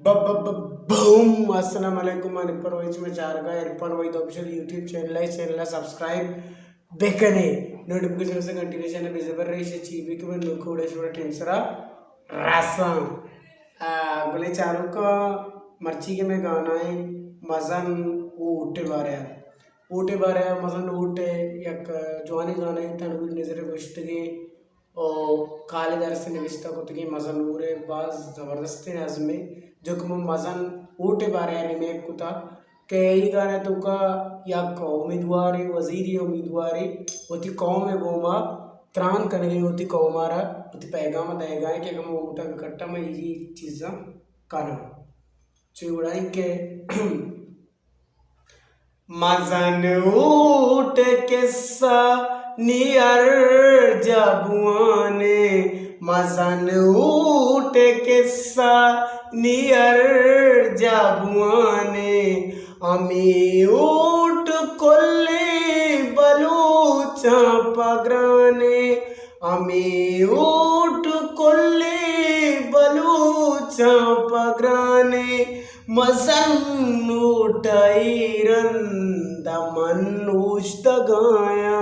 boom अस्सलाम वालेकुम आणि परवाच में चार का Irfan Waheed official YouTube channel subscribe बेकने नोटिफिकेशन से कंटिन्यूशन है जबर रही से चीबी के में लोकोड़े से टेंसरा रासा बोले चारों का मर्ची के में गाना है मजन ऊटे बारे मजन ऊटे एक जवानी गाना है तनवीर नजर गुश्तगी और काले दर से निविष्टा को तो मजन ऊरे बाज ज़बरदस्त नज़्मे जो कि मजन ऊटे बारे रिमेक कुता के ही गाने तो का या उम्मीदवारी वजीरी उम्मीदवारी होती कौम में गोमा त्राण करने होती कौमारा होती पैगाम देगा कि हम ऊटा इकट्ठा में ये चीज़ा काना चुड़ाई के मजन ऊट किस्सा नियर जबुआने मजन ऊट किस्सा नियर जबुआने अमी ऊट कोल्ले बलूचा पगराने अमी ऊट कोल्ले बलूचा पगराने मजन ऊटाईरन दमन उश्त गाया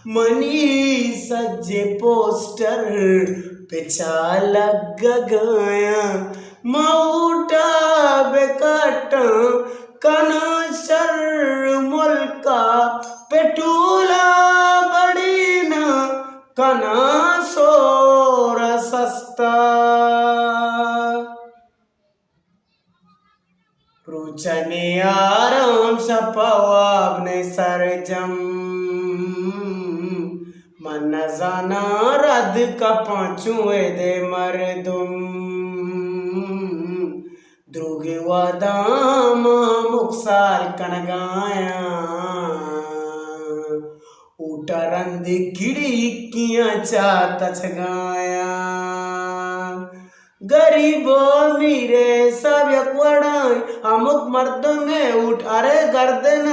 मनी सज्जे पोस्टर पिछा लग गया मऊटा बेकाटा कना शर मुल्का पेटूला बड़ी न कना सोर सस्ता रुचने आराम सपवाब ने सरजम मन जाना रद का पांचुए दे मरदुम द्रुगे वादाम मुक्साल कनगाया उटरंद किड़ी किया चाता छगाया गरीबो मीरे सब यकवड़ाई अमुक मर्द में उठ अरे गर्दन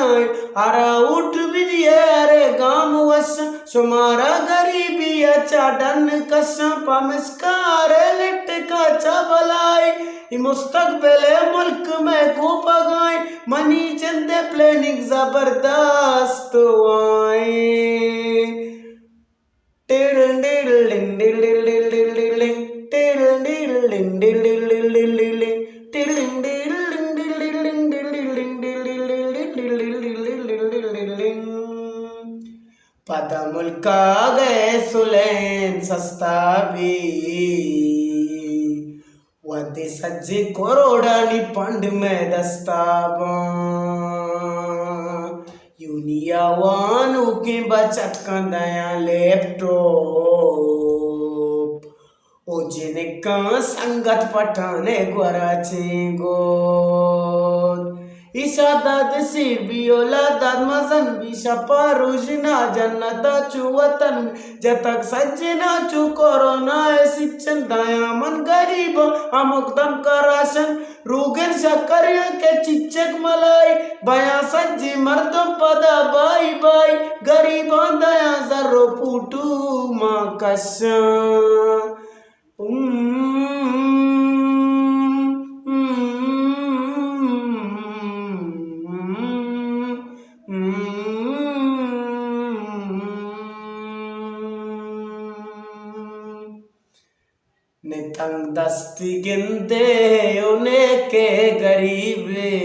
अरे उठ भी दिए अरे गाम वस सुमारा गरीबी अच्छा डन कसम पमस्कार लिट का चबलाई मुस्तकबिले मुल्क में को पगाई मनी चंदे प्लानिंग जबरदस्त आए टिल टिल टिल टिल पता मुल्का गए सुलेन सस्ता भी वदे सज्जे करोड़ा नी पंड में दस्ताबा यूनिया वानु के बचत का दया लैपटॉप ओ जिनका संगत पठाने गुराचे गो ईशा दाद सिर बियोला दाद मजन बीशा पारुजना जन्नता चुवतन जतक सज्जना चु कोरोना सिचन दयामन गरीब अमुक्तम का राशन रूगन शक्करिया के चिच्चक मलाई बया सज्जी मर्दम पदा बाई बाई गरीब दया जरो पुटू माँ कशा नितंग दस्ती गिनते उन्हें के गरीबे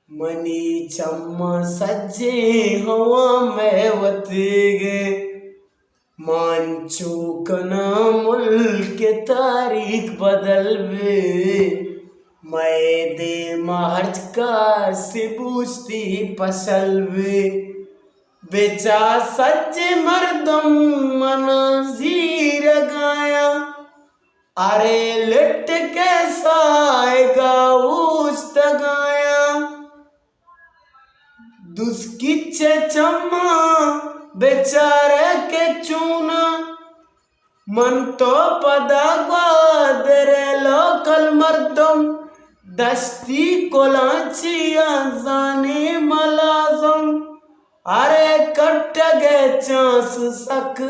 मनी चम्मा सज्जे हवा में वतीगे मानचूक ना मुल्क के तारीख बदलवे मैं दे महर्ज का से पूछती पसलवे बेचा सच्चे मर्दम मनाजीर गाया अरे लिट कैसा उस्त गाया दुस्किच्चे चम्मा बेचारे के चूना मन तो पदा ग्वादरे लोकल मर्दम दस्ती कोलाचिया जाने मलाजम अरे कट गए चांस सक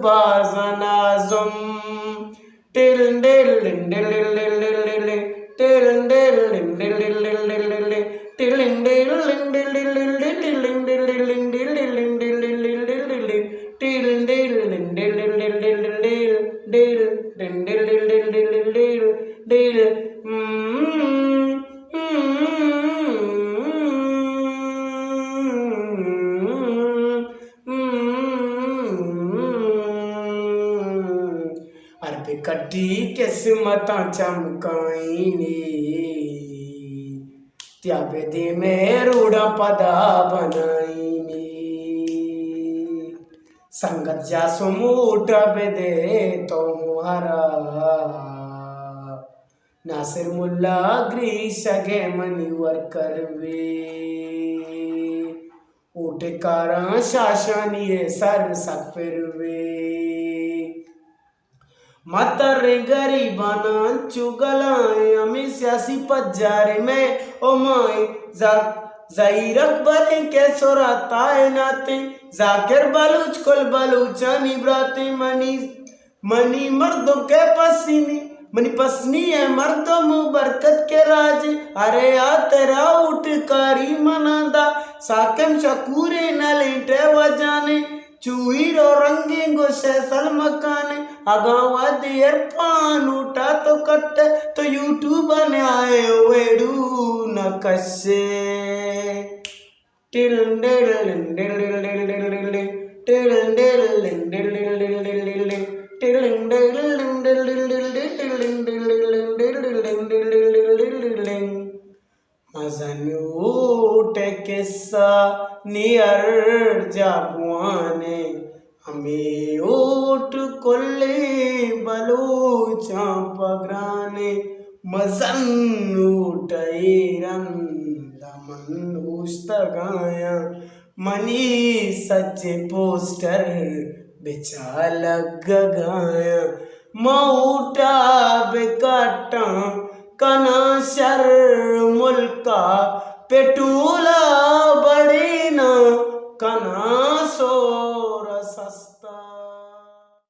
बाजन आजम टिल डिल डिल डिल डिल डिल अरबे कट्टी किस्मत चमकाई ने त्याबे दे में रूड़ा पदा बनाई ने संगत जा सुमूट बेदे तो मुहारा नासिर मुल्ला ग्रीस गे मनीवर करवे ऊटे कारा शाशानिये सर सफिरवे मतरे गरीबाना चुगलाए अमी सियासी पज्जारे में ओ माए जाहिरक बले के सोराताए नाते जाकिर बलूच कुल बलूचानी ब्राते मनी मर्दों के पसीनी मनी पसनी है मर्दों मुँह बरकत के राज अरे आ तेरा उठ कारी मनादा साकिम शकूरे न लेटे वजाने चूही रो रंगे गुस्से सल मकाने अगावा देर पान उठा तो कट्टे तो यूट्यूब ने आए वेड़ू न कसे टिल डिल डिल डिल डिल डिल डिल टिल डिल डिल डिल डिल डिल डिल टिल डिल डिल डिल डिल डिल मजनूटे किस्सा नियर जागवाने हमें ऊट कुल्ले बलूचा पगराने मजनूट दमन उस्तगाया मनी सच्चे पोस्टर बिचा लग गाया मऊटा बेकाटा कना शर मुल्का पेटूला